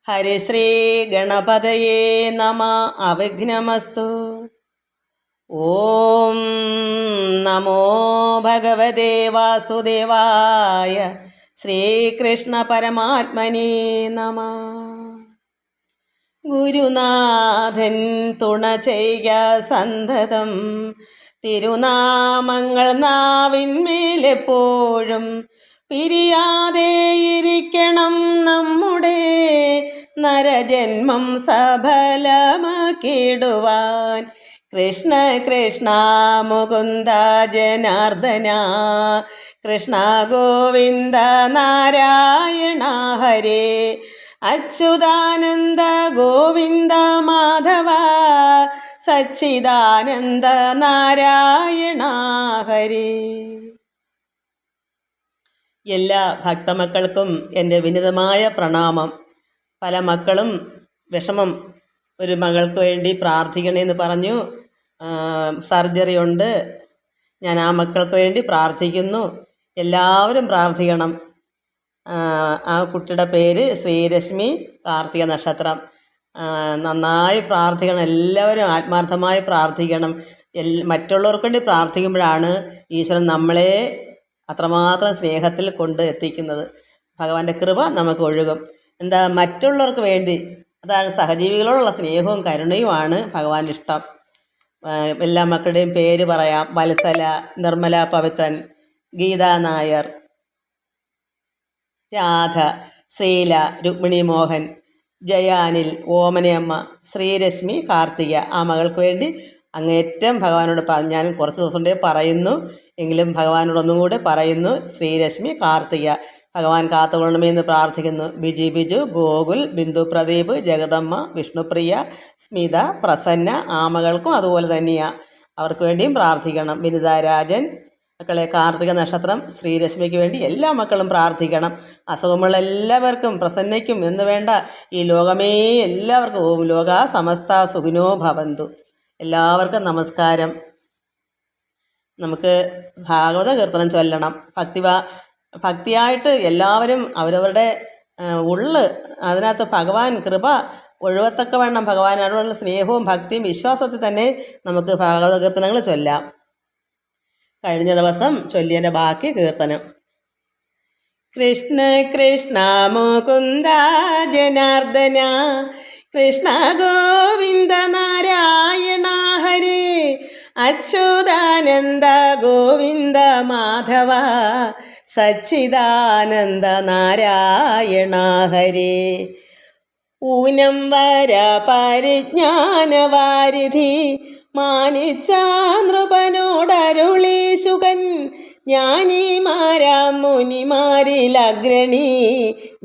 ഹരിശ്രീ ഗണപതയേ നമ. അവിഘ്നമസ്തു. ഓം നമോ ഭഗവതേ വാസുദേവായ. ശ്രീകൃഷ്ണ പരമാത്മനേ നമ. ഗുരുനാഥൻ തുണ ചെയ്യ സന്തതം, തിരുനാമങ്ങൾ നാവിന്മേലെപ്പോഴും പിരിയാതെയിരിക്കണം നമ്മുടെ നരജന്മം സഫലമാക്കിടുവാൻ. കൃഷ്ണ കൃഷ്ണ മുകുന്ദ ജനാർദ്ദന, കൃഷ്ണ ഗോവിന്ദ നാരായണ ഹരേ. അച്യുതാനന്ദ ഗോവിന്ദ മാധവ, സച്ചിദാനന്ദ നാരായണ ഹരേ. എല്ലാ ഭക്തമക്കൾക്കും എൻ്റെ വിനീതമായ പ്രണാമം. പല മക്കളും വിഷമം, ഒരു മകൾക്ക് വേണ്ടി പ്രാർത്ഥിക്കണമെന്ന് പറഞ്ഞു. സർജറി ഉണ്ട്. ഞാൻ ആ മക്കൾക്ക് വേണ്ടി പ്രാർത്ഥിക്കുന്നു. എല്ലാവരും പ്രാർത്ഥിക്കണം. ആ കുട്ടിയുടെ പേര് ശ്രീരശ്മി, കാർത്തിക നക്ഷത്രം. നന്നായി പ്രാർത്ഥിക്കണം. എല്ലാവരും ആത്മാർത്ഥമായി പ്രാർത്ഥിക്കണം. മറ്റുള്ളവർക്ക് വേണ്ടി പ്രാർത്ഥിക്കുമ്പോഴാണ് ഈശ്വരൻ നമ്മളെ അത്രമാത്രം സ്നേഹത്തിൽ കൊണ്ട് എത്തിക്കുന്നത്. ഭഗവാന്റെ കൃപ നമുക്ക് ഒഴുകും. മറ്റുള്ളവർക്ക് വേണ്ടി, അതാണ് സഹജീവികളോടുള്ള സ്നേഹവും കരുണയുമാണ് ഭഗവാന്റെ ഇഷ്ടം. എല്ലാ മക്കളുടെയും പേര് പറയാം. വത്സല, നിർമ്മല പവിത്രൻ, ഗീതാ നായർ, രാധ, ശ്രീല, രുക്മിണി മോഹൻ, ജയാനിൽ, ഓമനയമ്മ, ശ്രീരശ്മി, കാർത്തിക. ആ മകൾക്ക് വേണ്ടി അങ്ങേറ്റം ഭഗവാനോട് ഞാൻ കുറച്ച് ദിവസം കൊണ്ടേ പറയുന്നു, എങ്കിലും ഭഗവാനോടൊന്നും കൂടെ പറയുന്നു. ശ്രീരശ്മി, കാർത്തിക ഭഗവാൻ കാത്തുകൊള്ളണമേ എന്ന് പ്രാർത്ഥിക്കുന്നു. ബിജു, ഗോകുൽ, ബിന്ദു പ്രദീപ്, ജഗദമ്മ, വിഷ്ണുപ്രിയ, സ്മിത, പ്രസന്ന. ആ മകൾക്കും അതുപോലെ തന്നെയാണ്. അവർക്ക് വേണ്ടിയും പ്രാർത്ഥിക്കണം. വിനിത രാജൻ മക്കളെ, കാർത്തിക നക്ഷത്രം ശ്രീരശ്മിക്ക് വേണ്ടി എല്ലാ മക്കളും പ്രാർത്ഥിക്കണം. അസുഖമുള്ള എല്ലാവർക്കും, പ്രസന്നയ്ക്കും എന്ന് വേണ്ട, ഈ ലോകമേ എല്ലാവർക്കും ലോകാ സമസ്ത സുഖിനോ ഭവന്തു. എല്ലാവർക്കും നമസ്കാരം. നമുക്ക് ഭാഗവത കീർത്തനം ചൊല്ലണം. ഭക്തിയായിട്ട് എല്ലാവരും അവരവരുടെ അതിനകത്ത് ഭഗവാൻ കൃപ ഒഴുകത്തക്ക വേണം. ഭഗവാനോടുള്ള സ്നേഹവും ഭക്തിയും വിശ്വാസത്തിൽ തന്നെ നമുക്ക് ഭാഗവത കീർത്തനങ്ങൾ ചൊല്ലാം. കഴിഞ്ഞ ദിവസം ചൊല്ലിയതിൻ്റെ ബാക്കി കീർത്തനം. കൃഷ്ണ കൃഷ്ണ മുകുന്ദ ജനാർദ്ദന, കൃഷ്ണ ഗോവിന്ദ നാരായണ ഹരേ. അച്യുതാനന്ദ ഗോവിന്ദ മാധവ, സച്ചിദാനന്ദ നാരായണ ഹരേ. ഊനം വര പരിജ്ഞാനവാരിധി, മാനിച്ച നൃപനോടരുളി ശുകൻ. ജ്ഞാനിമാരാം മുനിമാരിലഗ്രണി,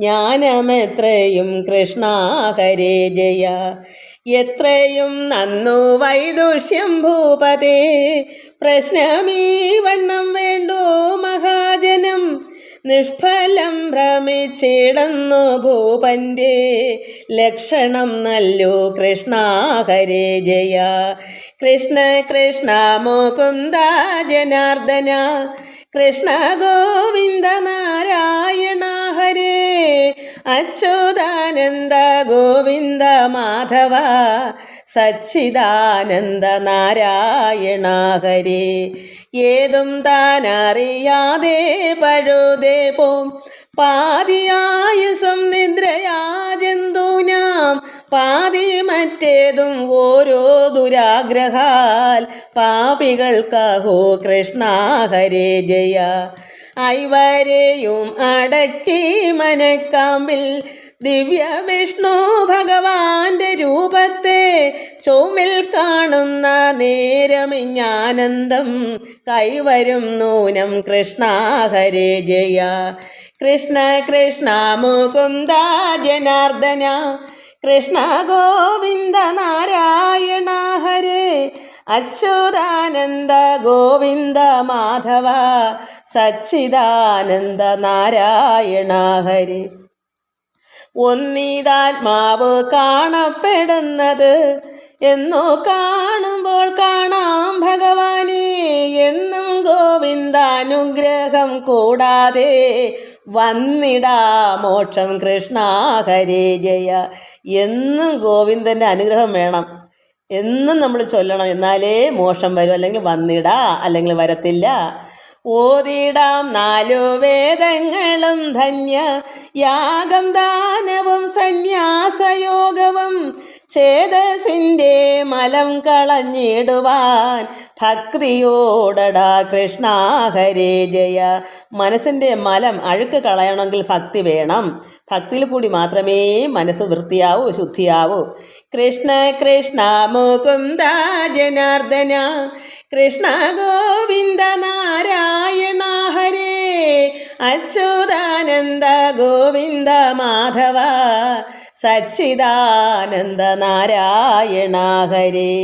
ജ്ഞാനമെത്രയും കൃഷ്ണ ഹരേ ജയ. എത്രയും നന്നു വൈദുഷ്യം ഭൂപതേ, പ്രശ്നമീ വണ്ണം വേണ്ടോ മഹാജനം. നിഷ്ഫലം ഭ്രമിച്ചിടന്നു ഭൂപന്റെ, ലക്ഷണം നല്ലോ കൃഷ്ണ ഹരേ ജയ. കൃഷ്ണ കൃഷ്ണ മുകുന്ദ ജനാർദ്ദന, കൃഷ്ണ ഗോവിന്ദ നാരായണ ഹരേ. അച്യുതാനന്ദ ഗോവിന്ദ മാധവ, സച്ചിദാനന്ദ നാരായണ ഹരേ. ഏതും താനറിയാതെ പഴുതേ പോം, പാതിയായുസം നിദ്രയാ ജന്തൂനാം. പാതി മറ്റേതും ഓരോ ദുരാഗ്രഹാൽ, പാപികൾക്കഹോ കൃഷ്ണ ഹരേ ജയ. ഐവരെയും അടക്കി മനക്കാമ്പിൽ, ദിവ്യ വിഷ്ണു ഭഗവാന്റെ രൂപത്തെ ചൊവ്വിൽ കാണുന്ന നേരമിഞ്ഞാനന്ദം കൈവരും നൂനം കൃഷ്ണ ഹരേ ജയ. കൃഷ്ണ കൃഷ്ണ മുകുന്ദ ജനാർദ്ദന, കൃഷ്ണ ഗോവിന്ദ നാരായണ ഹരേ. അച്യുതാനന്ദ ഗോവിന്ദ മാധവ, സച്ചിദാനന്ദ നാരായണ ഹരേ. ഒന്നിതാത്മാവ് കാണപ്പെടുന്നത്, എന്നോ കാണുമ്പോൾ കാണാം ഭഗവാനെ, എന്നും ഗോവിന്ദാനുഗ്രഹം കൂടാതെ വന്നിടാ മോക്ഷം. കൃഷ്ണ ഹരേ ജയ. എന്നും ഗോവിന്ദൻ്റെ അനുഗ്രഹം വേണം, എന്നും നമ്മൾ ചൊല്ലണം, എന്നാലേ മോക്ഷം വരും, അല്ലെങ്കിൽ വന്നിടാ, അല്ലെങ്കിൽ വരത്തില്ല. ഓതിടാം 4 വേദങ്ങളും ധന്യ യാഗം ദാനവും സന്യാസയോഗവും, ചേതസിൻ്റെ മലം കളഞ്ഞിടുവാൻ ഭക്തിയോടടാ കൃഷ്ണ ഹരേ ജയ. മനസ്സിൻ്റെ മലം അഴുക്ക് കളയണമെങ്കിൽ ഭക്തി വേണം. ഭക്തിയിൽ കൂടി മാത്രമേ മനസ്സ് വൃത്തിയാവൂ, ശുദ്ധിയാവൂ. കൃഷ്ണ കൃഷ്ണ മുകുന്ദ ജനാർദ്ദന, കൃഷ്ണ ഗോവിന്ദ നാരായണ ഹരേ, അച്യുതാനന്ദ ഗോവിന്ദ മാധവ, സച്ചിദാനന്ദ നാരായണ ഹരേ.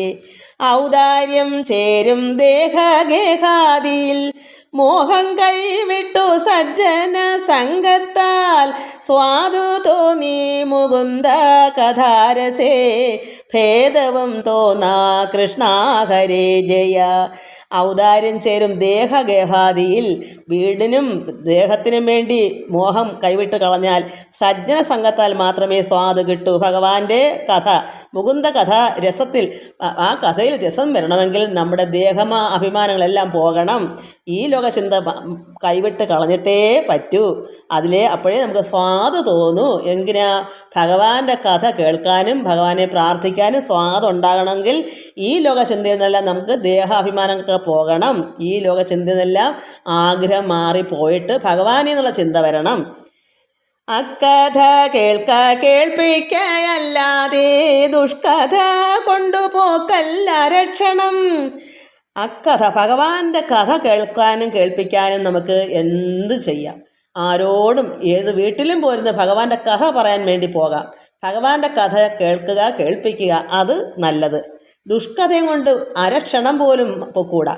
ഔദാര്യം ചേരും ദേഹഗേഹാദിയിൽ മോഹം കൈവിട്ടു സജ്ജന സംഘത്താൽ, സ്വാദു തോന്നി മുകുന്ദ കഥാരസേ, ഭേദവും തോന്നാ കൃഷ്ണ ഹരേ ജയ. ഔദാര്യം ചേരും ദേഹഗേഹാദിയിൽ, വീടിനും ദേഹത്തിനും വേണ്ടി മോഹം കൈവിട്ട് കളഞ്ഞാൽ സജ്ജന സംഘത്താൽ മാത്രമേ സ്വാദ് കിട്ടൂ. ഭഗവാന്റെ കഥ, മുകുന്ദ കഥ രസത്തിൽ, ആ കഥയിൽ രസം വരണമെങ്കിൽ നമ്മുടെ അഭിമാനങ്ങളെല്ലാം പോകണം. ഈ ലോകചിന്ത കൈവിട്ട് കളഞ്ഞിട്ടേ പറ്റൂ. അപ്പോഴേ നമുക്ക് സ്വാദ് തോന്നൂ. എങ്കിനാ ഭഗവാന്റെ കഥ കേൾക്കാനും ഭഗവാനെ പ്രാർത്ഥിക്കാനും സ്വാദ് ഉണ്ടാകണമെങ്കിൽ ഈ ലോകചിന്തയിൽ നിന്നെല്ലാം നമുക്ക് ദേഹാഭിമാനങ്ങൾക്ക് പോകണം. ഈ ലോകചിന്തയിൽ നിന്നെല്ലാം ആഗ്രഹം മാറിപ്പോയിട്ട് ഭഗവാനെ എന്നുള്ള ചിന്ത വരണം. അക്കഥ കേൾപ്പിക്കയല്ലാതെ ദുഷ്കഥ കൊണ്ടുപോക്കല്ല രക്ഷണം. അക്കഥ, ഭഗവാന്റെ കഥ കേൾക്കാനും കേൾപ്പിക്കാനും നമുക്ക് എന്ത് ചെയ്യാം. ആരോടും ഏത് വീട്ടിലും പോരുന്ന ഭഗവാന്റെ കഥ പറയാൻ വേണ്ടി പോകാം. ഭഗവാന്റെ കഥ കേൾക്കുക, കേൾപ്പിക്കുക, അത് നല്ലത്. ദുഷ്കഥയും കൊണ്ട് അരക്ഷണം പോലും പോക്കൂടാ.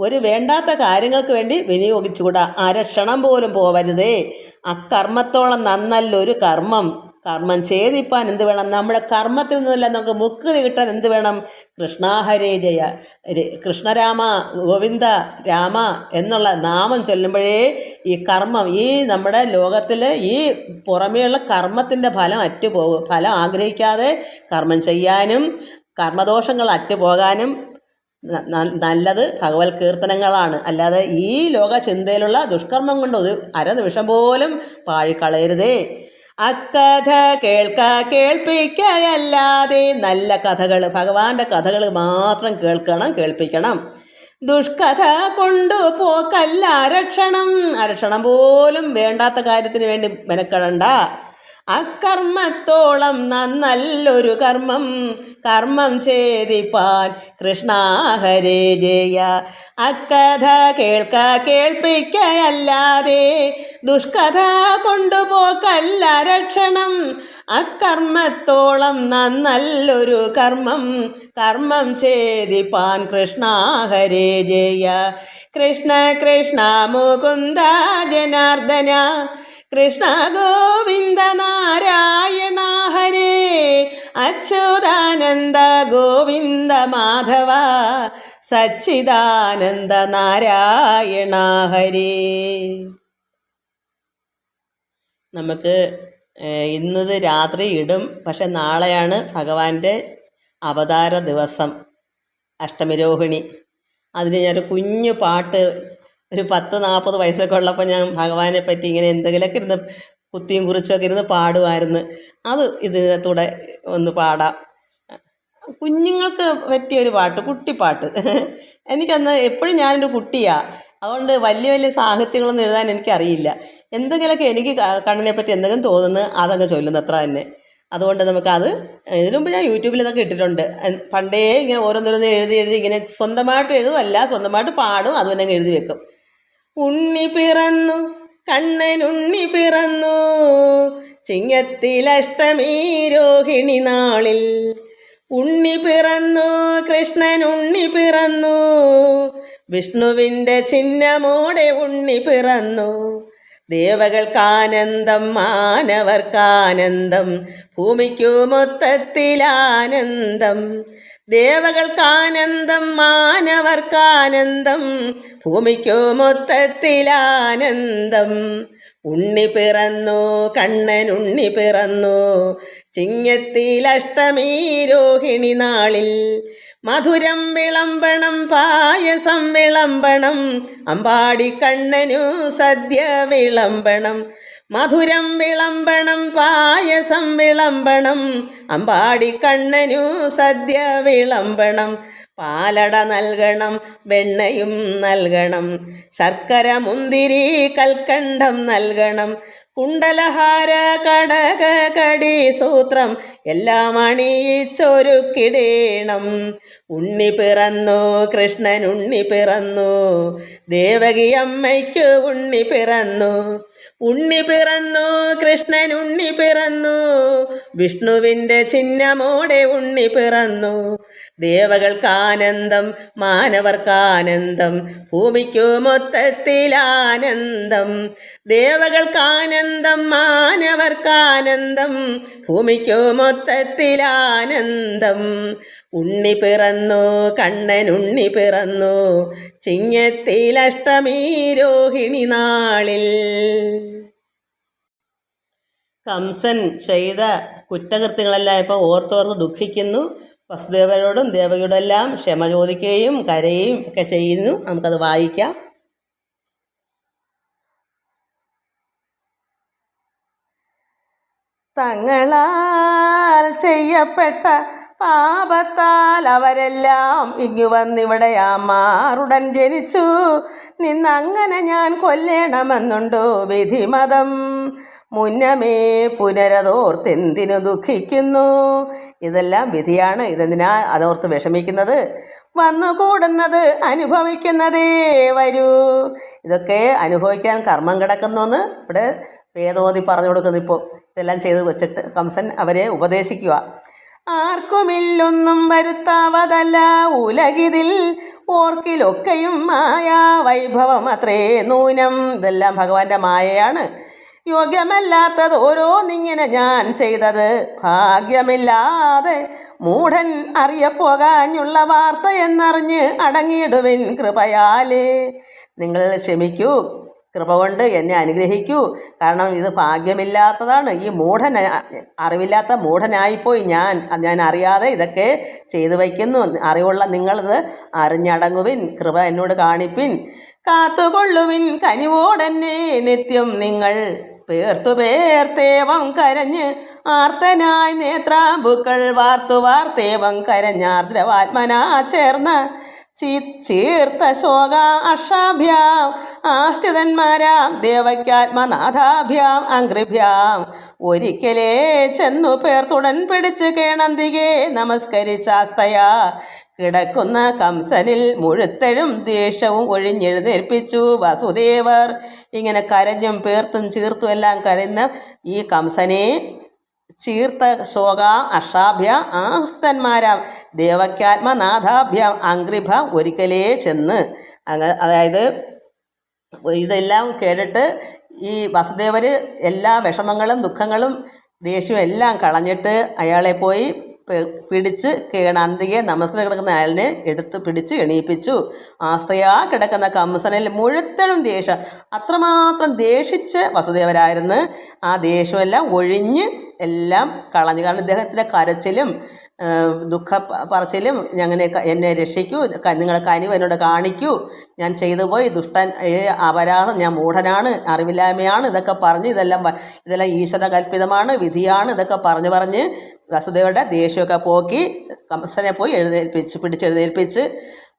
ഒരു വേണ്ടാത്ത കാര്യങ്ങൾക്ക് വേണ്ടി വിനിയോഗിച്ചുകൂടാ. അരക്ഷണം പോലും പോവരുതേ. അക്കർമ്മത്തോളം നന്നല്ലൊരു കർമ്മം. കർമ്മം ഛേദിപ്പാൻ എന്ത് വേണം? നമ്മുടെ കർമ്മത്തിൽ നിന്നല്ല നമുക്ക് മുക്തി കിട്ടാൻ എന്ത് വേണം? കൃഷ്ണ ഹരേ ജയ, കൃഷ്ണരാമ ഗോവിന്ദ രാമ എന്നുള്ള നാമം ചൊല്ലുമ്പോഴേ ഈ കർമ്മം, ഈ നമ്മുടെ ലോകത്തിൽ ഈ പുറമേയുള്ള കർമ്മത്തിൻ്റെ ഫലം അറ്റുപോകും. ഫലം ആഗ്രഹിക്കാതെ കർമ്മം ചെയ്യാനും കർമ്മദോഷങ്ങൾ അറ്റുപോകാനും നല്ലത് ഭഗവത് കീർത്തനങ്ങളാണ്. അല്ലാതെ ഈ ലോക ചിന്തയിലുള്ള ദുഷ്കർമ്മം കൊണ്ട് ഒരു അരനിമിഷം പോലും പാഴിക്കളയരുതേ. അക്കഥ കേൾപ്പിക്കയല്ലാതെ നല്ല കഥകൾ, ഭഗവാന്റെ കഥകൾ മാത്രം കേൾക്കണം, കേൾപ്പിക്കണം. ദുഷ്കഥ കൊണ്ടുപോക്കല്ല അരക്ഷണം പോലും വേണ്ടാത്ത കാര്യത്തിന് വേണ്ടി മെനക്കെടണ്ട. അക്കർമ്മത്തോളം നന്നല്ലൊരു കർമ്മം ഛേദിപ്പാൻ കൃഷ്ണ ഹരേ ജയ. അക്കഥ കേൾപ്പിക്കയല്ലാതെ ദുഷ്കഥ കൊണ്ടുപോക്കല്ല രക്ഷണം. അക്കർമ്മത്തോളം നന്നല്ലൊരു കർമ്മം ഛേദിപ്പാൻ കൃഷ്ണ ഹരേ ജയ. കൃഷ്ണ കൃഷ്ണ മുകുന്ദ ജനാർദ്ദന, കൃഷ്ണ ഗോവിന്ദ നാരായണ ഹരേ, അച്യുതാനന്ദ ഗോവിന്ദ മാധവ, സച്ചിദാനന്ദ നാരായണ ഹരേ. നമുക്ക് ഇന്നത് രാത്രി ഇടും. പക്ഷെ നാളെയാണ് ഭഗവാന്റെ അവതാര ദിവസം, അഷ്ടമിരോഹിണി. അതിന് ഞാനൊരു കുഞ്ഞു പാട്ട്, ഒരു 10-40 വയസ്സൊക്കെ ഉള്ളപ്പോൾ ഞാൻ ഭഗവാനെ പറ്റി ഇങ്ങനെ എന്തെങ്കിലുമൊക്കെ ഇരുന്ന് കുത്തിയും കുറിച്ചൊക്കെ ഇരുന്ന് പാടുമായിരുന്നു. അത് ഇതിനകത്തൂടെ ഒന്ന് പാടാം. കുഞ്ഞുങ്ങൾക്ക് പറ്റിയൊരു പാട്ട്, കുട്ടിപ്പാട്ട്. എനിക്കന്ന് എപ്പോഴും ഞാനൊരു കുട്ടിയാണ്, അതുകൊണ്ട് വലിയ സാഹിത്യങ്ങളൊന്നും എഴുതാൻ എനിക്കറിയില്ല. എന്തെങ്കിലുമൊക്കെ എനിക്ക് കണ്ണിനെ പറ്റി എന്തെങ്കിലും തോന്നുന്നു അതങ്ങ് ചൊല്ലുന്നു, അത്ര തന്നെ. അതുകൊണ്ട് നമുക്കത് ഇതിനു മുമ്പ് ഞാൻ യൂട്യൂബിൽ ഇതൊക്കെ ഇട്ടിട്ടുണ്ട്. പണ്ടേ ഇങ്ങനെ ഓരോന്നോരോന്ന് എഴുതി ഇങ്ങനെ സ്വന്തമായിട്ട് എഴുതുമല്ല, സ്വന്തമായിട്ട് പാടും, അത് തന്നെ എഴുതി വെക്കും. ഉണ്ണി പിറന്നു, കണ്ണനുണ്ണി പിറന്നു, ചിങ്ങത്തിലഷ്ടമി രോഹിണി നാളിൽ. ഉണ്ണി പിറന്നു, കൃഷ്ണനുണ്ണി പിറന്നു, വിഷ്ണുവിൻ്റെ ചിഹ്നമോടെ ഉണ്ണി പിറന്നു. ദേവകൾക്കാനന്ദം, മാനവർക്കാനന്ദം, ഭൂമിക്കു മൊത്തത്തിലാനന്ദം. ദേവകൾക്കാനന്ദം മാനവർക്കാനന്ദം ഭൂമിക്കു മൊത്തത്തിലാനന്ദം. ഉണ്ണി പിറന്നു കണ്ണൻ ഉണ്ണി പിറന്നു ചിങ്ങത്തിലഷ്ടമീ രോഹിണി നാളിൽ. മധുരം വിളമ്പണം പായസം വിളമ്പണം അമ്പാടി കണ്ണനു സദ്യ വിളമ്പണം. മധുരം വിളമ്പണം പായസം വിളമ്പണം അമ്പാടി കണ്ണനു സദ്യ വിളമ്പണം. പാലട നൽകണം വെണ്ണയും നൽകണം ശർക്കര മുന്തിരി കൽക്കണ്ടം നൽകണം. കുണ്ടലഹാര കടക കടി സൂത്രം എല്ലാം അണിയിച്ചൊരുക്കിടേണം. ഉണ്ണി പിറന്നു കൃഷ്ണൻ ഉണ്ണി പിറന്നു ദേവകി അമ്മയ്ക്ക് ഉണ്ണി പിറന്നു. ഉണ്ണി പിറന്നു കൃഷ്ണൻ ഉണ്ണി പിറന്നു വിഷ്ണുവിൻ്റെ ചിഹ്നമോടെ ഉണ്ണി പിറന്നു. ദേവകൾക്കാനന്ദം മാനവർക്കാനന്ദം ഭൂമിക്കു മൊത്തത്തിലാനന്ദം. ദേവകൾക്കാനന്ദം മാനവർക്കാനന്ദം ഭൂമിക്കു മൊത്തത്തിലാനന്ദം. ഉണ്ണി പിറന്നു കണ്ണൻ ഉണ്ണി പിറന്നു ചിങ്ങത്തിലഷ്ടമീ രോഹിണി നാളിൽ. കംസൻ ചെയ്ത കുറ്റകൃത്യങ്ങളെല്ലാം ഇപ്പോൾ ഓർത്തോർത്ത് ദുഃഖിക്കുന്നു. വസുദേവരോടും ദേവകിയോടെല്ലാം ക്ഷമ ചോദിക്കുകയും കരയുകയും ഒക്കെ ചെയ്യുന്നു. നമുക്കത് വായിക്കാം. തങ്ങളാൽ ചെയ്യപ്പെട്ട പാപത്താൽ അവരെല്ലാം ഇങ്ങു വന്നിവിടെ ആമാറുടൻ ജനിച്ചു നിന്നങ്ങനെ ഞാൻ കൊല്ലേണമെന്നുണ്ടോ വിധിമതം. മുന്നമേ പുനരതോർത്തെന്തിനു ദുഃഖിക്കുന്നു. ഇതെല്ലാം വിധിയാണ്, ഇതെന്തിനാ അതോർത്ത് വിഷമിക്കുന്നത്. വന്നുകൂടുന്നത് അനുഭവിക്കുന്നതേ വരൂ. ഇതൊക്കെ അനുഭവിക്കാൻ കർമ്മം കിടക്കുന്നുവെന്ന് ഇവിടെ വേദോതി പറഞ്ഞു കൊടുക്കുന്നു. ഇപ്പോൾ ഇതെല്ലാം ചെയ്ത് വെച്ചിട്ട് കംസൻ അവരെ ഉപദേശിക്കുക. ആർക്കുമില്ലൊന്നും വരുത്താവതല്ല ഉലകിതിൽ ഓർക്കിലൊക്കെയും മായാ വൈഭവം അത്രേ നൂനം. ഇതെല്ലാം ഭഗവാന്റെ മായയാണ്. യോഗ്യമല്ലാത്തത് ഓരോന്നിങ്ങനെ ഞാൻ ചെയ്തത് ഭാഗ്യമില്ലാതെ മൂഢൻ അറിയപ്പോകാനുള്ള വാർത്ത എന്നറിഞ്ഞ് അടങ്ങിയിടുവിൻ കൃപയാലേ. നിങ്ങൾ ക്ഷമിക്കൂ, കൃപ കൊണ്ട് എന്നെ അനുഗ്രഹിക്കൂ. കാരണം ഇത് ഭാഗ്യമില്ലാത്തതാണ്. ഈ അറിവില്ലാത്ത മൂഢനായിപ്പോയി ഞാൻ അറിയാതെ ഇതൊക്കെ ചെയ്തു വയ്ക്കുന്നു. അറിവുള്ള നിങ്ങളിത് അറിഞ്ഞടങ്ങുവിൻ, കൃപ എന്നോട് കാണിപ്പിൻ. കാത്തുകൊള്ളുവിൻ കനിവോടെന്നെ നിത്യം നിങ്ങൾ പേർത്തേവം കരഞ്ഞ് ആർത്തനായി നേത്രാമ്പുക്കൾ വാർത്തേവം കരഞ്ഞാർദ്രവാത്മനാ ചേർന്ന ചീർത്ത ശോക അഷാഭ്യാം ആസ്ഥിതന്മാരാം ദേവയ്ക്കാത്മനാഥാഭ്യാം അംഘ്രിഭ്യാം ഒരിക്കലേ ചെന്നു പേർത്തുടൻ പിടിച്ച് കേണന്തികെ നമസ്കരിച്ചാസ്തയാ കിടക്കുന്ന കംസനിൽ മുഴുത്തഴും ദേഷ്യവും ഒഴിഞ്ഞെഴുന്നേൽപ്പിച്ചു വസുദേവർ. ഇങ്ങനെ കരഞ്ഞും പേർത്തും ചീർത്തും എല്ലാം കഴിയുന്ന ഈ കംസനെ ചീർത്ത ശോക അഷാഭ്യ ആസ്തന്മാരാം ദേവക്യാത്മനാഥാഭ്യാം അംഘ്രിഭ ഒരിക്കലേ ചെന്ന്. അതായത് ഇതെല്ലാം കേട്ടിട്ട് ഈ വസുദേവർ എല്ലാ വിഷമങ്ങളും ദുഃഖങ്ങളും ദേഷ്യവും എല്ലാം കളഞ്ഞിട്ട് അയാളെ പോയി പിടിച്ച് അന്തികെ നമസ്കാരം കിടക്കുന്ന അയാളിനെ എടുത്ത് പിടിച്ച് എണീപ്പിച്ചു. ആസ്തയാ കിടക്കുന്ന കംസനിൽ മുഴുത്തഴും ദേഷ്യം, അത്രമാത്രം ദേഷിച്ച് വസുദേവരായിരുന്നു. ആ ദേഷ്യമെല്ലാം ഒഴിഞ്ഞ് എല്ലാം കളഞ്ഞു. കാരണം ഇദ്ദേഹത്തിൻ്റെ കരച്ചിലും ദുഃഖ പറച്ചിലും എന്നെ രക്ഷിക്കൂ, നിങ്ങളുടെ കനിവ് എന്നോട് കാണിക്കൂ, ഞാൻ ചെയ്തു പോയി ദുഷ്ടൻ അപരാധം, ഞാൻ മൂഢനാണ്, അറിവില്ലായ്മയാണ്, ഇതൊക്കെ പറഞ്ഞ് ഇതെല്ലാം ഈശ്വര കൽപ്പിതമാണ്, വിധിയാണ്, ഇതൊക്കെ പറഞ്ഞ് വസുദേവരുടെ ദേഷ്യമൊക്കെ പോക്കി കംസനെ പോയി പിടിച്ചെഴുന്നേൽപ്പിച്ച്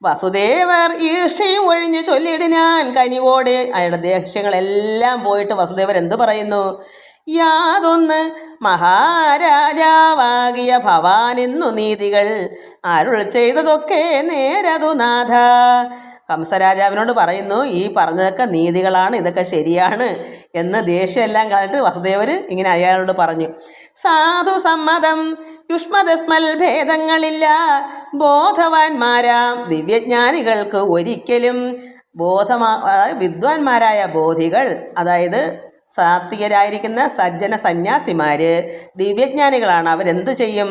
വസുദേവർ ഈർഷ്യയും ഒഴിഞ്ഞ് ചൊല്ലിയിടിനാൻ കനിവോടെ. അയാളുടെ ദേഷ്യങ്ങളെല്ലാം പോയിട്ട് വസുദേവർ എന്ത് പറയുന്നു? യാതൊന്ന് മഹാരാജാവാകിയ ഭവാനിന്നു നീതികൾ അരുൾ ചെയ്തതൊക്കെ നേരതു നാഥ. കംസരാജാവിനോട് പറയുന്നു, ഈ പറഞ്ഞതൊക്കെ നീതികളാണ്, ഇതൊക്കെ ശരിയാണ് എന്ന് ദേഷ്യമെല്ലാം കണ്ടിട്ട് വസുദേവർ ഇങ്ങനെ അയാളോട് പറഞ്ഞു. സാധു സമ്മതം യുഷ്മദസ്മൽ ഭേദങ്ങളില്ല ബോധവാന്മാരാം ദിവ്യജ്ഞാനികൾക്ക് ഒരിക്കലും വിദ്വാൻമാരായ ബോധികൾ, അതായത് സാത്വികരായിരിക്കുന്ന സജ്ജന സന്യാസിമാര് ദിവ്യജ്ഞാനികളാണ്. അവരെന്ത് ചെയ്യും?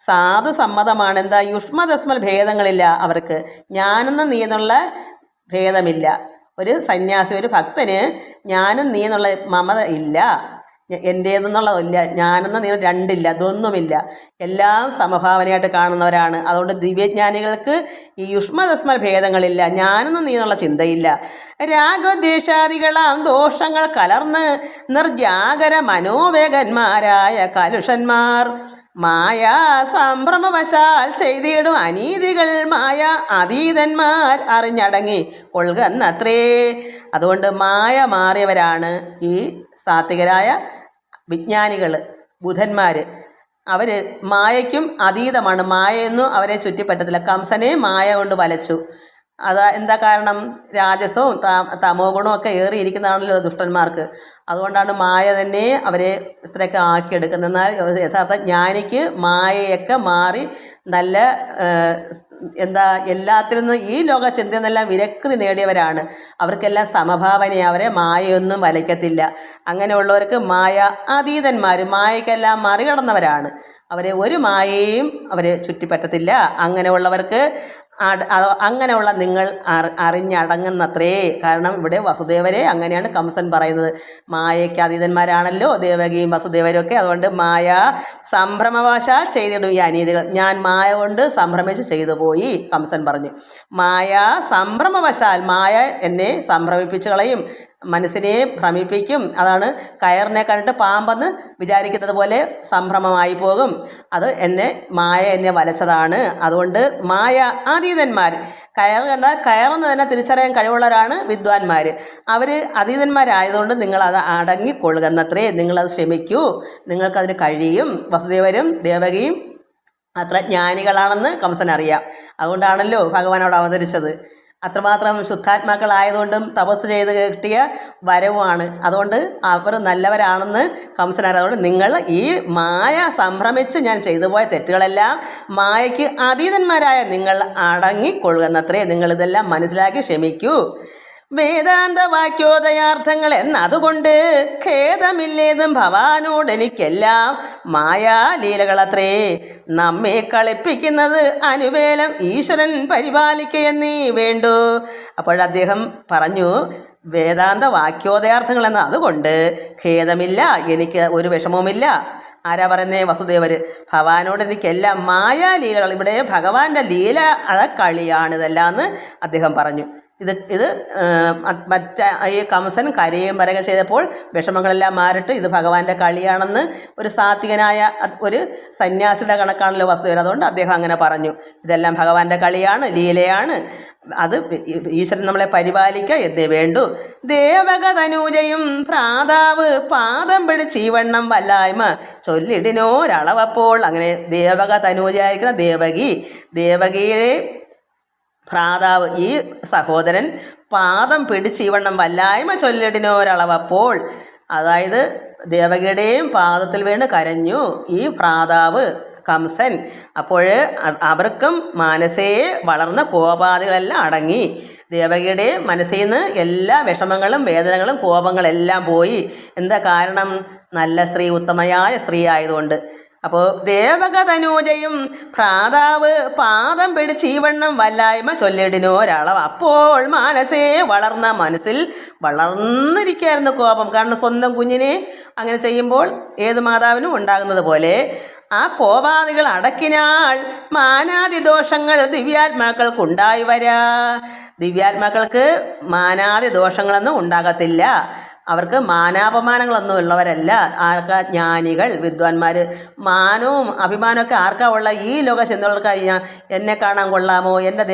സാധു സമ്മതമാണ്. എന്താ? യുഷ്മദസ്മൽ ഭേദങ്ങളില്ല അവർക്ക്. ഞാനെന്ന് നീ എന്നുള്ള ഭേദമില്ല. ഒരു സന്യാസി, ഒരു ഭക്തന് ഞാനും നീ എന്നുള്ള മമത ഇല്ല, എൻ്റേതെന്നുള്ളതില്ല, ഞാനെന്ന് നീ രണ്ടില്ല, അതൊന്നുമില്ല. എല്ലാം സമഭാവനയായിട്ട് കാണുന്നവരാണ്. അതുകൊണ്ട് ദിവ്യജ്ഞാനികൾക്ക് ഈ യുഷ്മദസ്മൽ ഭേദങ്ങളില്ല, ഞാനെന്ന് നീ എന്നുള്ള ചിന്തയില്ല. രാഗദ്വേഷാദികളാം ദോഷങ്ങൾ കലർന്ന് നിർജാഗര മനോവേഗന്മാരായ കലുഷന്മാർ മായ സംഭ്രമവശാൽ ചെയ്തിടും അനീതികൾ മായ അതീതന്മാർ അറിഞ്ഞടങ്ങി കൊള്ളുന്നത്രേ. അതുകൊണ്ട് മായ മാറിയവരാണ് ഈ സാത്വികരായ വിജ്ഞാനികൾ, ബുധന്മാർ. അവർ മായയ്ക്കും അതീതമാണ്. മായയൊന്നും അവരെ ചുറ്റിപ്പറ്റത്തില്ല. കംസനെ മായ കൊണ്ട് വലച്ചു. എന്താ കാരണം? രാജസവും തമോ ഗുണവും ഒക്കെ ഏറിയിരിക്കുന്നതാണല്ലോ ദുഷ്ടന്മാർക്ക്. അതുകൊണ്ടാണ് മായ തന്നെ അവരെ ഇത്രയൊക്കെ ആക്കിയെടുക്കുന്നത്. എന്നാൽ യഥാർത്ഥ ജ്ഞാനിക്ക് മായയൊക്കെ മാറി നല്ല എല്ലാത്തിൽ നിന്നും ഈ ലോക ചിന്തയിൽ നിന്നെല്ലാം വിരക്തി നേടിയവരാണ്. അവർക്കെല്ലാം സമഭാവനയെ, അവരെ മായയൊന്നും വലയ്ക്കത്തില്ല. അങ്ങനെയുള്ളവർക്ക് മായ അതീതന്മാർ, മായയ്ക്കെല്ലാം മറികടന്നവരാണ്. അവരെ ഒരു മായയും അവരെ ചുറ്റിപ്പറ്റത്തില്ല. അങ്ങനെയുള്ളവർക്ക് അങ്ങനെയുള്ള നിങ്ങൾ അറിഞ്ഞടങ്ങുന്നത്രേ. കാരണം ഇവിടെ വസുദേവരെ അങ്ങനെയാണ് കംസൻ പറയുന്നത്. മായയ്ക്ക് അതീതന്മാരാണല്ലോ ദേവകിയും വസുദേവരും ഒക്കെ. അതുകൊണ്ട് മായ സംഭ്രമവശാൽ ചെയ്തിടും ഈ അനീതികൾ. ഞാൻ മായ കൊണ്ട് സംഭ്രമിച്ച് ചെയ്തു പോയി, കംസൻ പറഞ്ഞു. മായ സംഭ്രമവശാൽ, മായ എന്നെ സംഭ്രമിപ്പിച്ച് കളയും, മനസ്സിനെ ഭ്രമിപ്പിക്കും. അതാണ് കയറിനെ കണ്ടിട്ട് പാമ്പെന്ന് വിചാരിക്കുന്നത് പോലെ സംഭ്രമമായി പോകും. അത് മായ എന്നെ വലച്ചതാണ്. അതുകൊണ്ട് മായ അതീതന്മാർ, കയർ കണ്ടാൽ കയറെന്ന് തന്നെ തിരിച്ചറിയാൻ കഴിവുള്ളവരാണ് വിദ്വാൻമാർ. അവർ അതീതന്മാരായതുകൊണ്ട് നിങ്ങളത് അടങ്ങിക്കൊള്ളുകന്നത്രേ. നിങ്ങളത് ക്ഷമിക്കൂ, നിങ്ങൾക്കതിന് കഴിയും. വസുദേവരും ദേവകിയും അത്ര ജ്ഞാനികളാണെന്ന് കംസനറിയാം. അതുകൊണ്ടാണല്ലോ ഭഗവാൻ അവിടെ അവതരിച്ചത്. അത്രമാത്രം ശുദ്ധാത്മാക്കളായതുകൊണ്ടും തപസ് ചെയ്ത് കിട്ടിയ വരവുമാണ്. അതുകൊണ്ട് അവർ നല്ലവരാണെന്ന് കംസനറിയാം. അതുകൊണ്ട് നിങ്ങൾ ഈ മായ സംഭ്രമിച്ച് ഞാൻ ചെയ്തു പോയ തെറ്റുകളെല്ലാം മായയ്ക്ക് അതീതന്മാരായ നിങ്ങൾ അടങ്ങിക്കൊള്ളുകന്നത്രേ. നിങ്ങളിതെല്ലാം മനസ്സിലാക്കി ക്ഷമിക്കൂ. വേദാന്ത വാക്യോദയാർത്ഥങ്ങൾ എന്നതുകൊണ്ട് ഖേദമില്ലേതും ഭവാനോട് എനിക്കെല്ലാം മായാലീലകളത്രേ. നമ്മെ കളിപ്പിക്കുന്നത് അനുവേലം ഈശ്വരൻ പരിപാലിക്കയെന്നീ വേണ്ടു. അപ്പോഴദ്ദേഹം പറഞ്ഞു, വേദാന്ത വാക്യോദയാർത്ഥങ്ങൾ എന്ന അതുകൊണ്ട് ഖേദമില്ല, എനിക്ക് ഒരു വിഷമവുമില്ല. ആരാ പറയുന്നേ? വസുദേവർ. ഭഗവാനോട് എനിക്കെല്ലാം മായാലീലകൾ, ഇവിടെ ഭഗവാന്റെ ലീല കളിയാണിതെല്ലാം എന്ന് അദ്ദേഹം പറഞ്ഞു. ഇത് ഈ കംസൻ കരയും വരക ചെയ്തപ്പോൾ വിഷമങ്ങളെല്ലാം മാറിയിട്ട് ഇത് ഭഗവാന്റെ കളിയാണെന്ന് ഒരു സാത്വികനായ ഒരു സന്യാസിയുടെ കണക്കാണല്ലോ വസുദേവർ. അതുകൊണ്ട് അദ്ദേഹം അങ്ങനെ പറഞ്ഞു, ഇതെല്ലാം ഭഗവാന്റെ കളിയാണ്, ലീലയാണ്, അത് ഈശ്വരൻ നമ്മളെ പരിപാലിക്കുക എന്നേ വേണ്ടു. ദേവകതനൂജയും ഭ്രാതാവ് പാദം പിടിച്ച് ഈ വണ്ണം വല്ലായ്മ ചൊല്ലിടിനോരളവപ്പോൾ. അങ്ങനെ ദേവകതനൂജയായിരിക്കുന്ന ദേവകിയെ ഭ്രാതാവ്, ഈ സഹോദരൻ പാദം പിടിച്ച് ഈ വണ്ണം വല്ലായ്മ ചൊല്ലിടിനോരളവപ്പോൾ. അതായത് ദേവകിയുടെയും പാദത്തിൽ വീണ് കരഞ്ഞു ഈ ഭ്രാതാവ് കംസൻ. അപ്പോൾ അവർക്കും മനസ്സേ വളർന്ന കോപാദികളെല്ലാം അടങ്ങി. ദേവകിയുടെ മനസ്സിൽ നിന്ന് എല്ലാ വിഷമങ്ങളും വേദനകളും കോപങ്ങളെല്ലാം പോയി. എന്താ കാരണം? നല്ല സ്ത്രീ, ഉത്തമയായ സ്ത്രീ ആയതുകൊണ്ട്. അപ്പോൾ ദേവകതനൂജയും ഭ്രാതാവ് പാദം പിടിച്ച് ഈ വണ്ണം വല്ലായ്മ ചൊല്ലിടിനോരളവ്. അപ്പോൾ മനസ്സേ വളർന്ന, മനസ്സിൽ വളർന്നിരിക്കുകയായിരുന്നു കോപം. കാരണം സ്വന്തം കുഞ്ഞിനെ അങ്ങനെ ചെയ്യുമ്പോൾ ഏത് മാതാവിനും ഉണ്ടാകുന്നത് പോലെ ആ കോപാദികൾ അടക്കിനാൾ മാനാദിദോഷങ്ങൾ ദിവ്യാത്മാക്കൾക്കുണ്ടായി വരാ. ദിവ്യാത്മാക്കൾക്ക് മാനാദിദോഷങ്ങളൊന്നും ഉണ്ടാകത്തില്ല. അവർക്ക് മാനാപമാനങ്ങളൊന്നും ഉള്ളവരല്ല. ആർക്കാ? ജ്ഞാനികൾ, വിദ്വാൻമാർ. മാനവും അഭിമാനമൊക്കെ ആർക്കാ ഉള്ള? ഈ ലോക ചിന്തകൾക്ക് എന്നെ കാണാൻ കൊള്ളാമോ, എൻ്റെ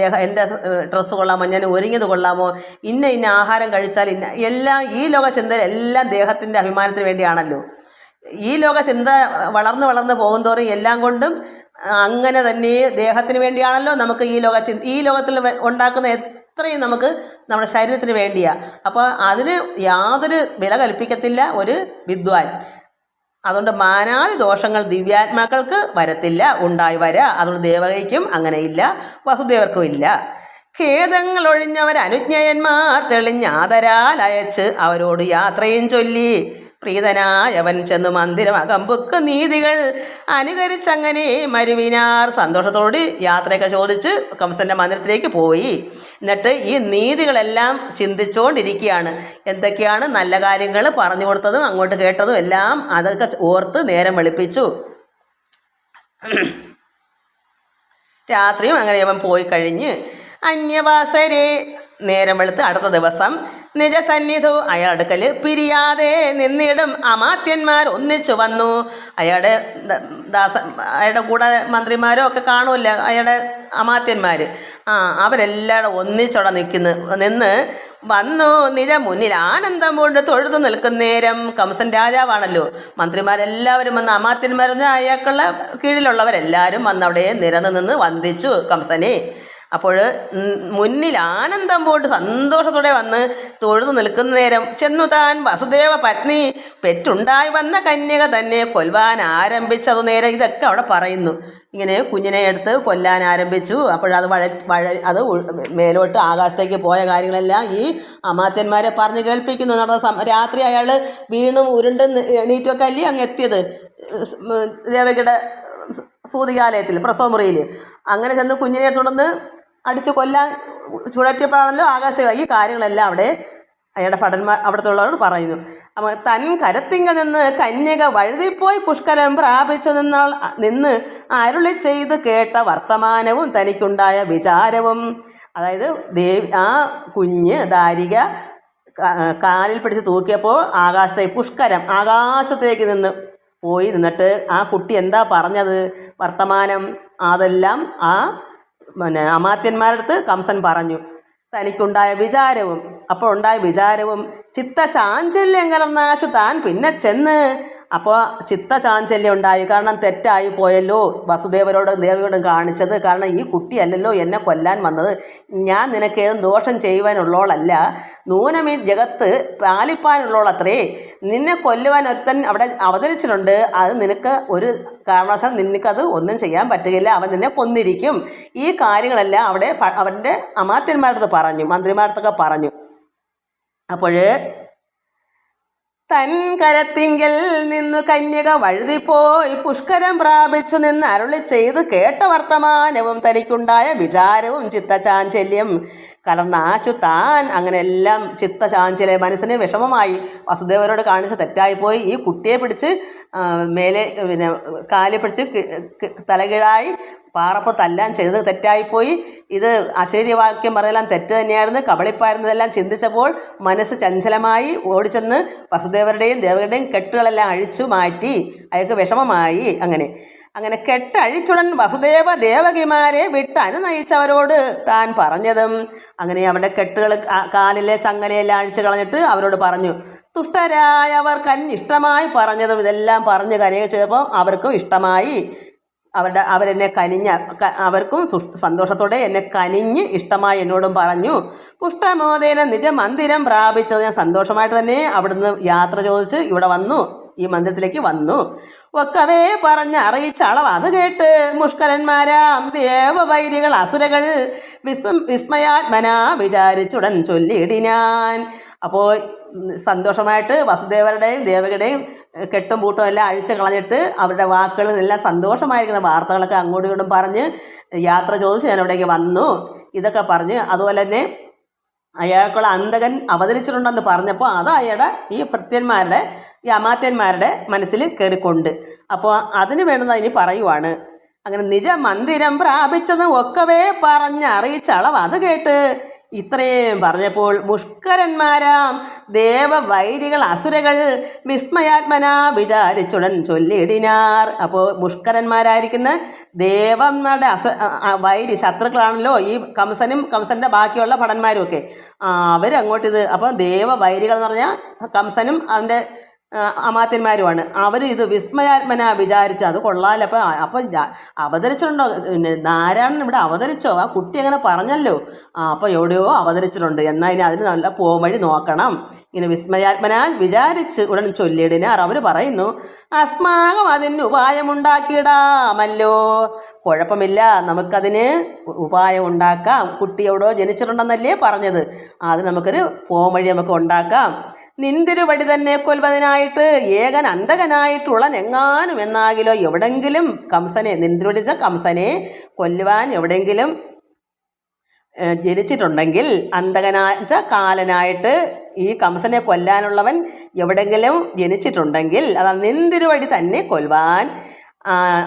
ഡ്രസ്സ് കൊള്ളാമോ, ഞാൻ ഒരുങ്ങിയത് കൊള്ളാമോ, ഇന്ന ആഹാരം കഴിച്ചാൽ എല്ലാം ഈ ലോക ചിന്ത എല്ലാം ദേഹത്തിൻ്റെ അഭിമാനത്തിന് വേണ്ടിയാണല്ലോ. ഈ ലോക ചിന്ത വളർന്ന് പോകുന്തോറും എല്ലാം കൊണ്ടും അങ്ങനെ തന്നെ ദേഹത്തിന് വേണ്ടിയാണല്ലോ നമുക്ക് ഈ ലോകത്തിൽ ഉണ്ടാക്കുന്ന അത്രയും നമുക്ക് നമ്മുടെ ശരീരത്തിന് വേണ്ടിയാണ്. അപ്പോൾ അതിന് യാതൊരു വില കൽപ്പിക്കത്തില്ല ഒരു വിദ്വാൻ. അതുകൊണ്ട് മാനാദി ദോഷങ്ങൾ ദിവ്യാത്മാക്കൾക്ക് വരത്തില്ല, ഉണ്ടായി വരാ. അതുകൊണ്ട് ദേവകിക്കും അങ്ങനെയില്ല, വസുദേവർക്കും ഇല്ല. ഖേദങ്ങൾ ഒഴിഞ്ഞവർ അനുജ്ഞയന്മാർ തെളിഞ്ഞാതരാൽ അയച്ച് അവരോട് യാത്രയും ചൊല്ലി പ്രീതനായവൻ ചെന്നു മന്ദിരം അകമ്പുക്ക് നീതികൾ അനുകരിച്ചങ്ങനെ മരുവിനാർ. സന്തോഷത്തോട് യാത്രയൊക്കെ ചോദിച്ച് കംസൻ്റെ മന്ദിരത്തിലേക്ക് പോയി. എന്നിട്ട് ഈ നീതികളെല്ലാം ചിന്തിച്ചുകൊണ്ടിരിക്കുകയാണ്. എന്തൊക്കെയാണ് നല്ല കാര്യങ്ങൾ പറഞ്ഞു കൊടുത്തതും അങ്ങോട്ട് കേട്ടതും എല്ലാം അതൊക്കെ ഓർത്ത് നേരം വെളുപ്പിച്ചു. രാത്രിയും അങ്ങനെ അവൻ പോയി കഴിഞ്ഞ് അന്യവാസരെ നേരം വെളുത്ത് അടുത്ത ദിവസം നിജസന്നിധു അയാളുടെ അടുക്കൽ പിരിയാതെ നിന്നിടും അമാത്യന്മാർ ഒന്നിച്ചു വന്നു. അയാളുടെ അയാളുടെ കൂടെ മന്ത്രിമാരോ ഒക്കെ കാണുമല്ലോ, അയാളുടെ അമാത്യന്മാർ. അവരെല്ലാവരും ഒന്നിച്ചവിടെ നിന്ന് വന്നു നിജ മുന്നിൽ ആനന്ദം കൊണ്ട് തൊഴുതു നിൽക്കുന്നേരം. കംസൻ രാജാവാണല്ലോ, മന്ത്രിമാരെല്ലാവരും വന്ന് അമാത്യന്മാരെന്ന് അയാൾക്കുള്ള കീഴിലുള്ളവരെല്ലാവരും വന്ന് അവിടെ നിരന്ന് വന്ദിച്ചു കംസനെ. അപ്പോൾ മുന്നിൽ ആനന്ദം പോയിട്ട് സന്തോഷത്തോടെ വന്ന് തൊഴുതു നിൽക്കുന്ന നേരം ചെന്നു താൻ വസുദേവ പത്നി പെറ്റുണ്ടായി വന്ന കന്യക തന്നെ കൊല്ലാൻ ആരംഭിച്ചതു നേരം. ഇതൊക്കെ അവിടെ പറയുന്നു. ഇങ്ങനെ കുഞ്ഞിനെ എടുത്ത് കൊല്ലാൻ ആരംഭിച്ചു. അപ്പോഴത് അത് മേലോട്ട് ആകാശത്തേക്ക് പോയ കാര്യങ്ങളെല്ലാം ഈ അമാത്യന്മാരെ പറഞ്ഞ് കേൾപ്പിക്കുന്നു. രാത്രി അയാൾ വീണും ഉരുണ്ടും എണീറ്റുമൊക്കെ അല്ലേ അങ്ങ് എത്തിയത് ദേവകിയുടെ സൂതികാലയത്തിൽ, പ്രസവമുറിയിൽ. അങ്ങനെ ചെന്ന് കുഞ്ഞിനെ എടുത്തുകൊണ്ടെന്ന് അടിച്ച് കൊല്ലാൻ ചുഴറ്റിയപ്പോഴാണല്ലോ ആകാശത്തേക്ക്. ഈ കാര്യങ്ങളെല്ലാം അവിടെ അയാളുടെ അവിടുത്തെ ഉള്ളവരോട് പറയുന്നു. അപ്പോൾ തൻ കരത്തിങ്കൽ നിന്ന് കന്യക വഴുതിപ്പോയി പുഷ്കരം പ്രാപിച്ചു നിന്ന് അരുളി ചെയ്ത് കേട്ട വർത്തമാനവും തനിക്കുണ്ടായ വിചാരവും. അതായത് ആ കുഞ്ഞ് ദാരിക കാലിൽ പിടിച്ച് തൂക്കിയപ്പോൾ പുഷ്കരം ആകാശത്തേക്ക് പോയി നിന്നിട്ട് ആ കുട്ടി എന്താ പറഞ്ഞത് വർത്തമാനം അതെല്ലാം അമാത്യന്മാരുടെ അടുത്ത് കംസൻ പറഞ്ഞു. തനിക്കുണ്ടായ വിചാരവും അപ്പോൾ ഉണ്ടായ വിചാരവും ചിത്തചാഞ്ചല്യം കലർന്നാശു താൻ പിന്നെ ചെന്ന്. അപ്പോൾ ചിത്തചാഞ്ചല്യം ഉണ്ടായി. കാരണം തെറ്റായി പോയല്ലോ വസുദേവരോടും ദേവിയോടും കാണിച്ചത്. കാരണം ഈ കുട്ടിയല്ലല്ലോ എന്നെ കൊല്ലാൻ വന്നത്. ഞാൻ നിനക്ക് ഏതും ദോഷം ചെയ്യുവാനുള്ളോളല്ല, നൂനം ഈ ജഗത്ത് പാലിപ്പാനുള്ളോളത്രേ. നിന്നെ കൊല്ലുവാൻ ഒരുത്തൻ അവിടെ അവതരിച്ചിട്ടുണ്ട്. അത് നിനക്ക് ഒരു കാരണവശാലും നിനക്കത് ഒന്നും ചെയ്യാൻ പറ്റുകയില്ല. അവൻ നിന്നെ കൊന്നിരിക്കും. ഈ കാര്യങ്ങളെല്ലാം അവിടെ അവൻ്റെ അമാത്യന്മാരടുത്ത് പറഞ്ഞു, മന്ത്രിമാരടുത്തൊക്കെ പറഞ്ഞു. അപ്പോൾ തൻ കരത്തിങ്കൽ നിന്നു കന്യക വഴുതിപ്പോയി പുഷ്കരം പ്രാപിച്ചു നിന്ന് അരുളി ചെയ്ത് കേട്ട വർത്തമാനവും തനിക്കുണ്ടായ വിചാരവും ചിത്തചാഞ്ചല്യം കലർന്നാശു താൻ. അങ്ങനെ എല്ലാം ചിത്തചാഞ്ചല്യം, മനസ്സിന് വിഷമമായി. വസുദേവരോട് കാണിച്ച തെറ്റായിപ്പോയി. ഈ കുട്ടിയെ പിടിച്ച് മേലെ കാലിൽ പിടിച്ച് തലകീഴായി പാറപ്പുറത്തെല്ലാം ചെയ്തത് തെറ്റായിപ്പോയി. ഇത് അശരീരവാക്യം പറഞ്ഞതെല്ലാം തെറ്റ് തന്നെയായിരുന്നു, കബളിപ്പായിരുന്നതെല്ലാം ചിന്തിച്ചപ്പോൾ മനസ്സ് ചഞ്ചലമായി. ഓടിച്ചെന്ന് വസുദേവരുടെയും ദേവകളുടെയും കെട്ടുകളെല്ലാം അഴിച്ചു മാറ്റി. അയാൾക്ക് വിഷമമായി. അങ്ങനെ കെട്ടഴിച്ചുടൻ വസുദേവ ദേവകിമാരെ വിട്ട് അനുനയിച്ചവരോട് താൻ പറഞ്ഞതും. അങ്ങനെ അവരുടെ കെട്ടുകൾ കാലിലെ ചങ്ങലയെല്ലാം അഴിച്ചു കളഞ്ഞിട്ട് അവരോട് പറഞ്ഞു. തുഷ്ടരായവർ ഇഷ്ടമായി പറഞ്ഞതും ഇതെല്ലാം പറഞ്ഞ് കരയുക ചെയ്തപ്പോൾ അവർക്കും ഇഷ്ടമായി. അവരെന്നെ അവർക്കും സന്തോഷത്തോടെ എന്നെ കനിഞ്ഞ് ഇഷ്ടമായി എന്നോടും പറഞ്ഞു. പുഷ്ടമോദേന നിജ മന്ദിരം പ്രാപിച്ചത്. ഞാൻ സന്തോഷമായിട്ട് തന്നെ അവിടുന്ന് യാത്ര ചോദിച്ച് ഇവിടെ വന്നു, ഈ മന്ദിരത്തിലേക്ക് വന്നു. ഒക്കവേ പറഞ്ഞ് അറിയിച്ച അളവ് അത് കേട്ട് മുഷ്കരന്മാരാം ദേവവൈരികൾ അസുരകൾ വിസ്മയാത്മനാ വിചാരിച്ചുടൻ ചൊല്ലിയിടിനാൻ. അപ്പോൾ സന്തോഷമായിട്ട് വസുദേവരുടെയും ദേവകിയുടെയും കെട്ടും പൂട്ടും എല്ലാം അഴിച്ചു കളഞ്ഞിട്ട് അവരുടെ വാക്കുകൾ എല്ലാം സന്തോഷമായിരിക്കുന്ന വാർത്തകളൊക്കെ അങ്ങോട്ടും ഇങ്ങോട്ടും പറഞ്ഞ് യാത്ര ചോദിച്ച് ഞാൻ അവിടേക്ക് വന്നു. ഇതൊക്കെ പറഞ്ഞ് അതുപോലെ തന്നെ അയാൾക്കുള്ള അന്തകൻ അവതരിച്ചിട്ടുണ്ടെന്ന് പറഞ്ഞപ്പോൾ അത് അയാളുടെ ഈ ഭൃത്യന്മാരുടെ ഈ അമാത്യന്മാരുടെ മനസ്സിൽ കയറിക്കൊണ്ട്. അപ്പോൾ അതിന് വേണ്ടത് ഇനി പറയുവാണ്. അങ്ങനെ നിജ മന്ദിരം പ്രാപിച്ചത് ഒക്കവേ പറഞ്ഞറിയിച്ച അളവ് അത് കേട്ട് ഇത്രയും പറഞ്ഞപ്പോൾ മുഷ്കരന്മാരാം ദേവവൈരികൾ അസുരകൾ വിസ്മയാത്മനാ വിചാരിച്ചുടൻ ചൊല്ലിയിടിനാർ. അപ്പോൾ മുഷ്കരന്മാരായിരിക്കുന്ന ദേവന്മാരുടെ വൈരി ശത്രുക്കളാണല്ലോ ഈ കംസൻ്റെ ബാക്കിയുള്ള ഭടന്മാരും ഒക്കെ. അവരങ്ങോട്ടിത് അപ്പോൾ ദേവവൈരികൾ എന്ന് പറഞ്ഞാൽ കംസനും അവൻ്റെ അമാത്യന്മാരുമാണ്. അവർ ഇത് വിസ്മയാത്മന വിചാരിച്ചു അത് കൊള്ളാമല്ലോ. അപ്പം അവതരിച്ചിട്ടുണ്ടോ, നാരായണൻ ഇവിടെ അവതരിച്ചോ, ആ കുട്ടി അങ്ങനെ പറഞ്ഞല്ലോ, അപ്പോൾ എവിടെയോ അവതരിച്ചിട്ടുണ്ട്, എന്നാൽ ഇനി അതിന് നല്ല പോംവഴി നോക്കണം. ഇങ്ങനെ വിസ്മയാത്മനാൽ വിചാരിച്ച് ഉടൻ ചൊല്ലിയിടിനാർ. അവർ പറയുന്നു, അസ്മാകം അതിന് ഉപായമുണ്ടാക്കിയിടാമല്ലോ. കുഴപ്പമില്ല, നമുക്കതിന് ഉപായം ഉണ്ടാക്കാം. കുട്ടി എവിടെയോ ജനിച്ചിട്ടുണ്ടെന്നല്ലേ പറഞ്ഞത്, അത് നമുക്കൊരു പോംവഴി നമുക്ക് ഉണ്ടാക്കാം. നിന്തിരുവടി തന്നെ കൊൽവതിനായിട്ട് ഏകൻ അന്തകനായിട്ടുള്ള എങ്ങാനും എന്നാകിലോ എവിടെങ്കിലും കംസനെ നിന്തിരുവടിച്ച കംസനെ കൊല്ലുവാൻ എവിടെയെങ്കിലും ജനിച്ചിട്ടുണ്ടെങ്കിൽ അന്തകനായ കാലനായിട്ട് ഈ കംസനെ കൊല്ലാനുള്ളവൻ എവിടെങ്കിലും ജനിച്ചിട്ടുണ്ടെങ്കിൽ അതാണ് നിന്തിരുവടി തന്നെ കൊല്ലുവാൻ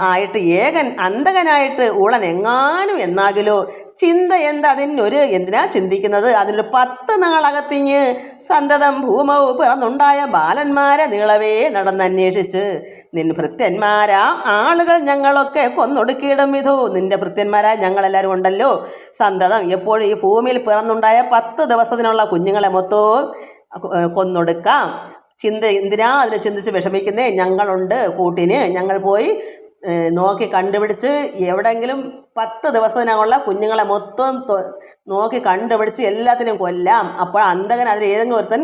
ആയിട്ട് ഏകൻ അന്തകനായിട്ട് ഉളൻ എങ്ങാനും എന്നാകിലോ ചിന്ത അതിനൊരു എന്തിനാ ചിന്തിക്കുന്നത് അതിനൊരു 10 നാളകത്തിഞ്ഞ് സന്തതം ഭൂമവും പിറന്നുണ്ടായ ബാലന്മാരെ നീളവേ നടന്നന്വേഷിച്ച് നിൻ ഭൃത്യന്മാരാ ആളുകൾ ഞങ്ങളൊക്കെ കൊന്നൊടുക്കിയിടും വിധോ നിന്റെ ഭൃത്യന്മാരാ ഞങ്ങളെല്ലാവരും ഉണ്ടല്ലോ സന്തതം എപ്പോഴും ഈ ഭൂമിയിൽ പിറന്നുണ്ടായ 10 ദിവസത്തിനുള്ള കുഞ്ഞുങ്ങളെ മൊത്തവും കൊന്നൊടുക്കാം. എന്തിനാ അതിനെ ചിന്തിച്ച് വിഷമിക്കുന്നേ? ഞങ്ങളുണ്ട് കൂട്ടിന്, ഞങ്ങൾ പോയി നോക്കി കണ്ടുപിടിച്ച് എവിടെയെങ്കിലും 10 ദിവസത്തിനുള്ള കുഞ്ഞുങ്ങളെ മൊത്തം നോക്കി കണ്ടുപിടിച്ച് എല്ലാത്തിനും കൊല്ലാം. അപ്പോൾ അന്തകൻ അതിൽ ഏതെങ്കിലും ഒരുത്തൻ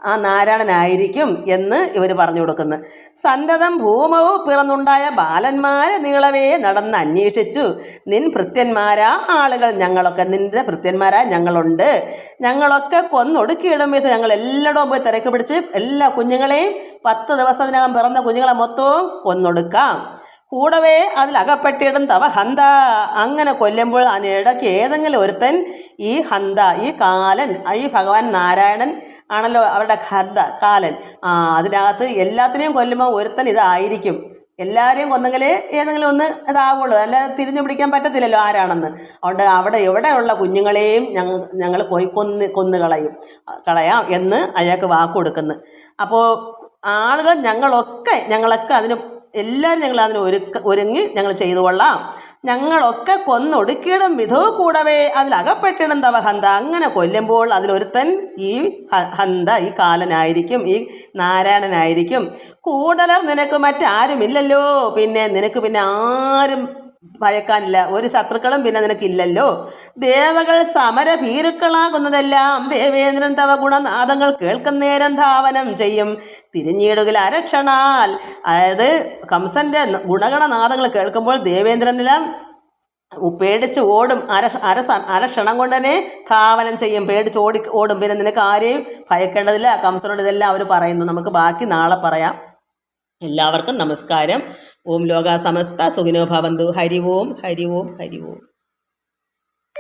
ആ നാരായണനായിരിക്കും എന്ന് ഇവർ പറഞ്ഞു കൊടുക്കുന്നു. സന്തതം ഭൂമവും പിറന്നുണ്ടായ ബാലന്മാരെ നീളവേ നടന്ന് അന്വേഷിച്ചു നിൻ ഭൃത്യന്മാരാ ആളുകൾ ഞങ്ങളൊക്കെ നിന്റെ ഭൃത്യന്മാരാ ഞങ്ങളുണ്ട് ഞങ്ങളൊക്കെ കൊന്നൊടുക്കിയിടും വിധം ഞങ്ങൾ എല്ലായിടവും പോയി തിരക്ക് പിടിച്ച് എല്ലാ കുഞ്ഞുങ്ങളെയും 10 ദിവസത്തിനകം പിറന്ന കുഞ്ഞുങ്ങളെ മൊത്തവും കൊന്നൊടുക്കാം. കൂടവേ അതിലകപ്പെട്ടിടും തവ ഹന്ത അങ്ങനെ കൊല്ലുമ്പോൾ അതിനിടയ്ക്ക് ഏതെങ്കിലും ഒരുത്തൻ ഈ ഹന്ത ഈ കാലൻ ഈ ഭഗവാൻ നാരായണൻ ആണല്ലോ അവരുടെ ഹന്ത കാലൻ അതിനകത്ത് എല്ലാത്തിനെയും കൊല്ലുമ്പോൾ ഒരുത്തൻ ഇതായിരിക്കും. എല്ലാവരെയും കൊന്നെങ്കിലേ ഏതെങ്കിലും ഒന്ന് ഇതാവുള്ളൂ, അല്ലാതെ തിരിഞ്ഞു പിടിക്കാൻ പറ്റത്തില്ലല്ലോ ആരാണെന്ന്. അതുകൊണ്ട് അവിടെ എവിടെയുള്ള കുഞ്ഞുങ്ങളെയും ഞങ്ങൾ പോയി കളയാം എന്ന് അയാൾക്ക് വാക്ക് കൊടുക്കുന്നു. അപ്പോൾ ആളുകൾ ഞങ്ങളൊക്കെ അതിന് എല്ലാവരും ഞങ്ങൾ അതിന് ഒരുങ്ങി ഞങ്ങൾ ചെയ്തു കൊള്ളാം. ഞങ്ങളൊക്കെ കൊന്നൊടുക്കിയിടും വിധോ കൂടവേ അതിലകപ്പെട്ടിടും തവ ഹന്ത അങ്ങനെ കൊല്ലുമ്പോൾ അതിലൊരുത്തൻ ഈ ഹന്ത ഈ കാലനായിരിക്കും, ഈ നാരായണനായിരിക്കും. കൂടലർ നിനക്ക് മറ്റാരുമില്ലല്ലോ, നിനക്ക് പിന്നെ ആരും ഭയക്കാനില്ല, ഒരു ശത്രുക്കളും പിന്നെ നിനക്കില്ലല്ലോ. ദേവകൾ സമര ഭീരുക്കളാകുന്നതെല്ലാം ദേവേന്ദ്രൻ തവ ഗുണനാദങ്ങൾ കേൾക്കുന്നേരം ധാവനം ചെയ്യും തിരിഞ്ഞിടുകിൽ അരക്ഷണാൽ. അതായത് കംസന്റെ ഗുണഗണനാദങ്ങൾ കേൾക്കുമ്പോൾ ദേവേന്ദ്രനെല്ലാം പേടിച്ച് ഓടും. അരക്ഷണം കൊണ്ട് തന്നെ ധാവനം ചെയ്യും, പേടിച്ച് ഓടും. പിന്നെ നിനക്ക് ആരെയും ഭയക്കേണ്ടതില്ല. കംസനോട് ഇതെല്ലാം അവർ പറയുന്നു. നമുക്ക് ബാക്കി നാളെ പറയാം. എല്ലാവർക്കും നമസ്കാരം. ഓം ലോകാ സമസ്ത സുഖിനോ ഭവന്തു. ഹരി ഓം ഹരി ഓം ഹരി ഓം.